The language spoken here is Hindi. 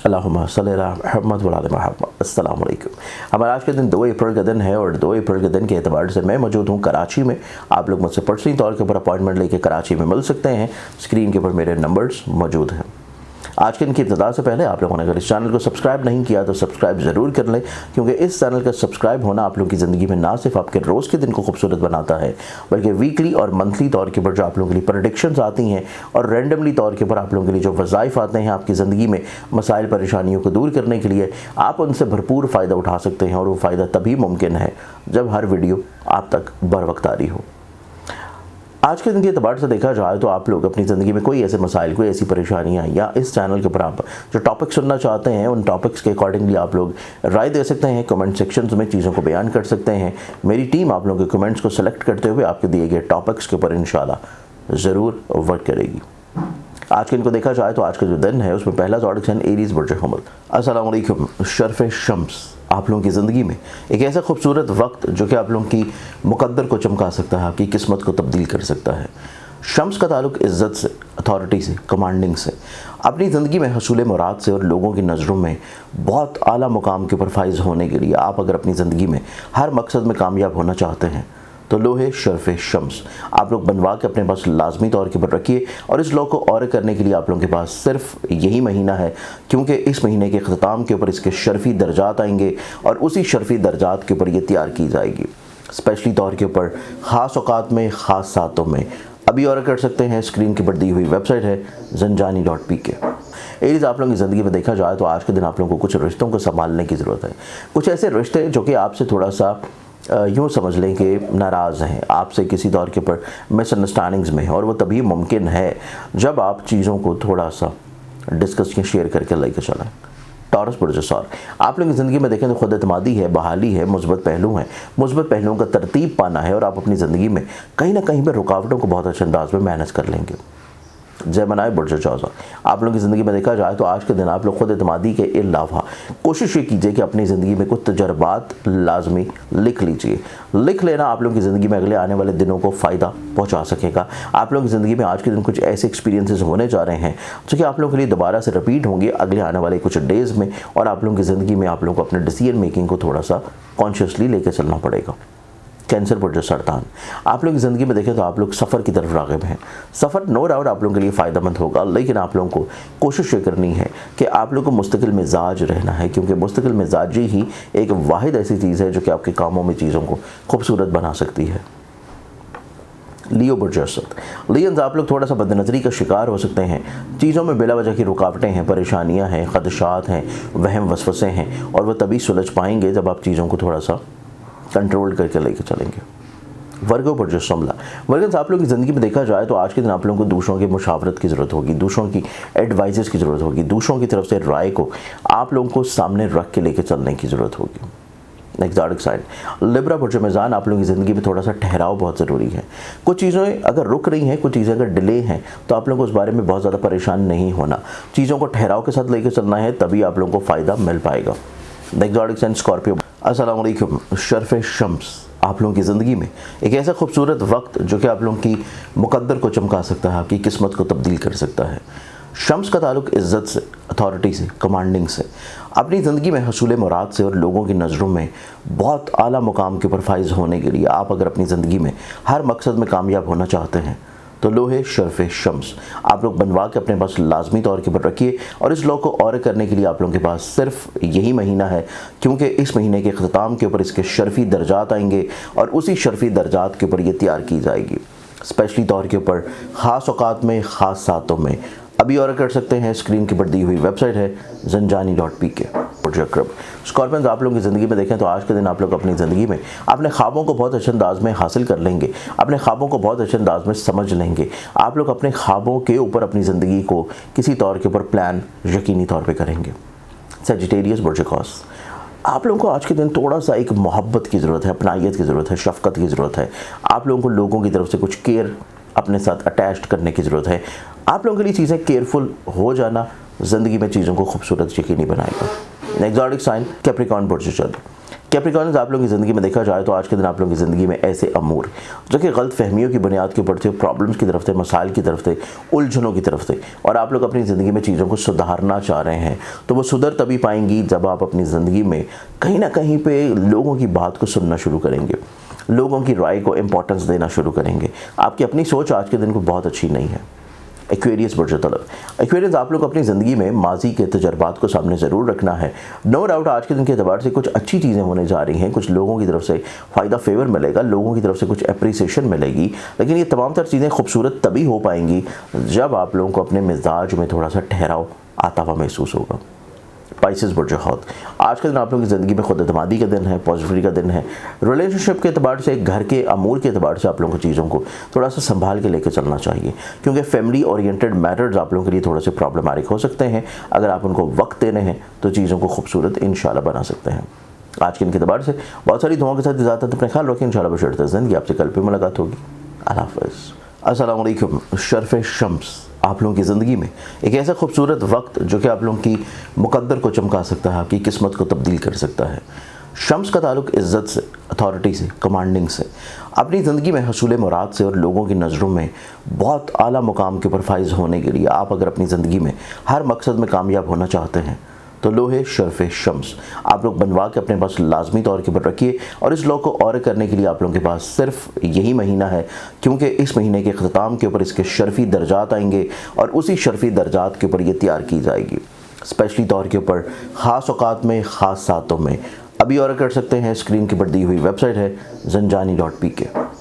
अल्लाहुम्मा सल्ली अला मुहम्मद व अला मुहम्मद। अस्सलाम वालेकुम। हमारा आज के दिन 2 अप्रैल का दिन है और 2 अप्रैल के दिन के एतबार से मैं मौजूद हूँ कराची में। आप लोग मुझसे पर्सनली तौर के ऊपर अपॉइंटमेंट लेके कराची में मिल सकते हैं। स्क्रीन के ऊपर मेरे नंबर्स मौजूद हैं। आज के दिन की इब्तिदा से पहले आप लोगों ने अगर इस चैनल को सब्सक्राइब नहीं किया तो सब्सक्राइब ज़रूर कर लें, क्योंकि इस चैनल का सब्सक्राइब होना आप लोगों की ज़िंदगी में ना सिर्फ आपके रोज़ के दिन को खूबसूरत बनाता है, बल्कि वीकली और मंथली तौर के ऊपर जो आप लोगों के लिए प्रेडिक्शंस आती हैं और रैंडमली तौर के ऊपर आप लोगों के लिए जो वज़ाइफ आते हैं आपकी ज़िंदगी में मसाइल परेशानियों को दूर करने के लिए, आप उनसे भरपूर फ़ायदा उठा सकते हैं। और वो फ़ायदा तभी मुमकिन है जब हर वीडियो आप तक बर वक्त आ रही हो। आज के दिन के एतबार से देखा जाए तो आप लोग अपनी ज़िंदगी में कोई ऐसे मसाइल, कोई ऐसी परेशानियां या इस चैनल के ऊपर आप जो टॉपिक सुनना चाहते हैं उन टॉपिक्स के अकॉर्डिंगली आप लोग राय दे सकते हैं। कमेंट सेक्शंस में चीज़ों को बयान कर सकते हैं। मेरी टीम आप लोगों के कमेंट्स को सेलेक्ट करते हुए आपके दिए गए टॉपिक्स के ऊपर इंशाल्लाह ज़रूर वर्क करेगी। आज के दिन को देखा जाए तो आज का जो दिन है उसमें पहला ज़ोडिक साइन एरीज़ बुर्ज हमल। अस्सलाम वालेकुम। शर्फ़ शम्स आप लोगों की ज़िंदगी में एक ऐसा खूबसूरत वक्त जो कि आप लोगों की मुकद्दर को चमका सकता है, आपकी किस्मत को तब्दील कर सकता है। शम्स का ताल्लुक इज़्ज़त से, अथॉरिटी से, कमांडिंग से, अपनी ज़िंदगी में हसूल मुराद से और लोगों की नज़रों में बहुत आला मुकाम के ऊपर फाइज होने के लिए आप अगर अपनी ज़िंदगी में हर मकसद में कामयाब होना चाहते हैं तो लोहे शर्फ़ शम्स आप लोग बनवा के अपने पास लाजमी तौर के ऊपर रखिए। और इस लो को और करने के लिए आप लोगों के पास सिर्फ यही महीना है, क्योंकि इस महीने के अख्ताम के ऊपर इसके शर्फ़ी दर्जात आएंगे और उसी शर्फ़ी दर्जात के ऊपर ये तैयार की जाएगी स्पेशली तौर के ऊपर ख़ास औकात में, ख़ास सातों में। अभी और कर सकते हैं, स्क्रीन के ऊपर दी हुई वेबसाइट है zanjani.pk। एरीज़ आप लोगों की ज़िंदगी में देखा जाए तो आज के दिन आप लोगों को कुछ रिश्तों को संभालने की ज़रूरत है। कुछ ऐसे रिश्ते जो कि आपसे थोड़ा सा यूँ समझ लें कि नाराज़ हैं, आपसे किसी तौर के ऊपर मिसअंडरस्टैंडिंग्स में हैं, और वो तभी मुमकिन है जब आप चीज़ों को थोड़ा सा डिस्कस या शेयर करके लेके चलें। टॉरस बुर्जसौर आप लोगों की ज़िंदगी में देखें तो खुद एतमादी है, बहाली है, मुस्बत पहलू हैं। मुस्बत पहलुओं का तरतीब पाना है और आप अपनी ज़िंदगी में कहीं ना कहीं पर रुकावटों को बहुत अच्छे अंदाज में मैनेज कर लेंगे। जय मनाए बुर्ज चौसा आप लोगों की ज़िंदगी में देखा जाए तो आज के दिन आप लोग खुद एतमादी के अलावा कोशिश ये कीजिए कि अपनी ज़िंदगी में कुछ तजर्बात लाजमी लिख लीजिए। लिख लेना आप लोगों की ज़िंदगी में अगले आने वाले दिनों को फ़ायदा पहुंचा सकेगा। आप लोगों की ज़िंदगी में आज के दिन कुछ ऐसे एक्सपीरियंसेस होने जा रहे हैं जो कि आप लोगों के लिए दोबारा से रिपीट होंगे अगले आने वाले कुछ डेज़ में, और आप लोगों की ज़िंदगी में आप लोगों को अपने डिसीजन मेकिंग को थोड़ा सा कॉन्शियसली लेकर चलना पड़ेगा। कैंसर बुर्ज सरतान आप लोगों की ज़िंदगी में देखें तो आप लोग सफ़र की तरफ राग़िब हैं। सफ़र नो डाउट आप लोगों के लिए फ़ायदेमंद होगा, लेकिन आप लोगों को कोशिश ये करनी है कि आप लोगों को मुस्तकिल मिजाज रहना है, क्योंकि मुस्तकिल मिजाजी ही एक वाहिद ऐसी चीज़ है जो कि आपके कामों में चीज़ों को खूबसूरत बना सकती है। लियो बुर्ज असद लियंस आप लोग थोड़ा सा बदनज़री का शिकार हो सकते हैं। चीज़ों में बिला वजह की रुकावटें हैं, परेशानियाँ हैं, ख़दशात हैं, वहम वसवसे हैं, और वह तभी सुलझ पाएंगे जब आप चीज़ों को थोड़ा सा कंट्रोल करके लेके चलेंगे। वर्गो बुर्ज शमला वर्गन्स आप लोगों की ज़िंदगी में देखा जाए तो आज के दिन आप लोगों को दूसरों की मुशावरत की ज़रूरत होगी, दूसरों की एडवाइजेस की ज़रूरत होगी, दूसरों की तरफ से राय को आप लोगों को सामने रख के लेके चलने की ज़रूरत होगी। नेक्स्ट ज़ोडिक साइन लिब्रा बुर्ज मीज़ान आप लोगों की ज़िंदगी में थोड़ा सा ठहराव बहुत ज़रूरी है। कुछ चीज़ें अगर रुक रही हैं, कुछ चीज़ें अगर डिले हैं, तो आप लोगों को उस बारे में बहुत ज़्यादा परेशान नहीं होना। चीज़ों को ठहराव के साथ लेके चलना है, तभी आप लोगों को फ़ायदा मिल पाएगा। Next zodiac sign Scorpio. अस्सलाम वालेकुम। शर्फ़ शम्स आप लोगों की ज़िंदगी में एक ऐसा खूबसूरत वक्त जो कि आप लोगों की मुकद्दर को चमका सकता है, आपकी किस्मत को तब्दील कर सकता है। शम्स का ताल्लुक इज़्ज़त से, अथॉरिटी से, कमांडिंग से, अपनी ज़िंदगी में हसूल मुराद से और लोगों की नज़रों में बहुत आला मुकाम के ऊपर फाइज होने के लिए आप अगर अपनी ज़िंदगी में हर मकसद में कामयाब होना चाहते हैं तो लोहे शर्फ़ शम्स आप लोग बनवा के अपने पास लाजमी तौर के ऊपर रखिए। और इस लो को और करने के लिए आप लोगों के पास सिर्फ यही महीना है, क्योंकि इस महीने के अख्ताम के ऊपर इसके शर्फ़ी दर्जात आएंगे और उसी शर्फ़ी दर्जात के ऊपर ये तैयार की जाएगी स्पेशली तौर के ऊपर ख़ास औकात में, ख़ास सातों में। अभी और कर सकते हैं, स्क्रीन के ऊपर दी हुई वेबसाइट है zanjani.pk। स्कॉर्पियंस आप लोगों की ज़िंदगी में देखें तो आज के दिन आप लोग अपनी ज़िंदगी में अपने ख्वाबों को बहुत अच्छे अंदाज में हासिल कर लेंगे, अपने ख्वाबों को बहुत अच्छे अंदाज में समझ लेंगे। आप लोग अपने ख्वाबों के ऊपर अपनी ज़िंदगी को किसी तौर के ऊपर प्लान यकीनी तौर पर करेंगे। सजिटेरियस बुर्ज कॉस आप लोगों को आज के दिन थोड़ा सा एक मोहब्बत की ज़रूरत है, अपनाइयत की ज़रूरत है, शफ़क़त की ज़रूरत है। आप लोगों को लोगों की तरफ से कुछ केयर अपने साथ अटैच्ड करने की ज़रूरत है। आप लोगों के लिए चीज़ें केयरफुल हो जाना ज़िंदगी में चीज़ों को खूबसूरत यकीनी बनाएगा। नेक्स्ट ज़ोडिक साइन कैप्रिकॉर्न बुर्ज चंद्र कैप्रिकॉर्न्स, आप लोगों की ज़िंदगी में देखा जाए तो आज के दिन आप लोगों की ज़िंदगी में ऐसे अमूर जो कि गलत फहमियों की बुनियाद के ऊपर थे, प्रॉब्लम्स की तरफ थे, मसाइल की तरफ थे, उलझनों की तरफ थे, और आप लोग अपनी ज़िंदगी में चीज़ों को सुधारना चाह रहे हैं, तो वो सुधर तभी पाएंगी जब आप अपनी ज़िंदगी में कहीं ना कहीं पे लोगों की बात को सुनना शुरू करेंगे, लोगों की राय को इंपॉर्टेंस देना शुरू करेंगे। आपकी अपनी सोच आज के दिन को बहुत अच्छी नहीं है। एक्वेरियस बुर्ज तलब, एक्वेरियस, आप लोग अपनी ज़िंदगी में माजी के तजर्बात को सामने ज़रूर रखना है। नो डाउट आज के दिन के अतबार से कुछ अच्छी चीज़ें होने जा रही हैं, कुछ लोगों की तरफ से फ़ायदा फेवर मिलेगा, लोगों की तरफ से कुछ अप्रिसिएशन मिलेगी, लेकिन ये तमाम तर चीज़ें खूबसूरत तभी हो पाएंगी जब आप लोगों को अपने मिजाज में थोड़ा सा ठहराव आता हुआ महसूस होगा। स्पाइसेस बुर्ज हौत, आज के दिन आप लोगों की ज़िंदगी में खुद एतमादी का दिन है, पॉजिटिविटी का दिन है। रिलेशनशिप के अतबार से, घर के अमूर के अतबार से आप लोगों को चीज़ों को थोड़ा सा संभाल के लेकर चलना चाहिए, क्योंकि फैमिली ओरिएंटेड मैटर्स आप लोगों के लिए थोड़े से प्रॉब्लमेटिक हो सकते हैं। अगर आप उनको वक्त दे रहे हैं तो चीज़ों को खूबसूरत इंशाल्लाह बना सकते हैं। आज के दिन के अतबार से बहुत सारी दुआओं के साथ इजाज़त, अपने ख्याल रखें। इंशाल्लाह बशर्ते ज़िंदगी आपसे कल पे मुलाकात होगी। अल्लाह हाफ़िज़। अस्सलाम वालेकुम। शर्फ़ शम्स, आप लोगों की ज़िंदगी में एक ऐसा खूबसूरत वक्त जो कि आप लोगों की मुकद्दर को चमका सकता है, आपकी किस्मत को तब्दील कर सकता है। शम्स का ताल्लुक इज़्ज़त से, अथॉरिटी से, कमांडिंग से, अपनी ज़िंदगी में हसूल मुराद से और लोगों की नज़रों में बहुत आला मुकाम के ऊपर फाइज होने के लिए आप अगर अपनी ज़िंदगी में हर मकसद में कामयाब होना चाहते हैं तो लोहे शर्फ़ शम्स आप लोग बनवा के अपने पास लाजमी तौर के ऊपर रखिए। और इस लॉ को और करने के लिए आप लोगों के पास सिर्फ यही महीना है, क्योंकि इस महीने के अख्ताम के ऊपर इसके शर्फ़ी दर्जात आएंगे और उसी शर्फ़ी दर्जात के ऊपर ये तैयार की जाएगी स्पेशली तौर के ऊपर, ख़ास औकात में, ख़ास सातों में। अभी और कर सकते हैं, स्क्रीन के ऊपर दी हुई वेबसाइट है zanjani.pk।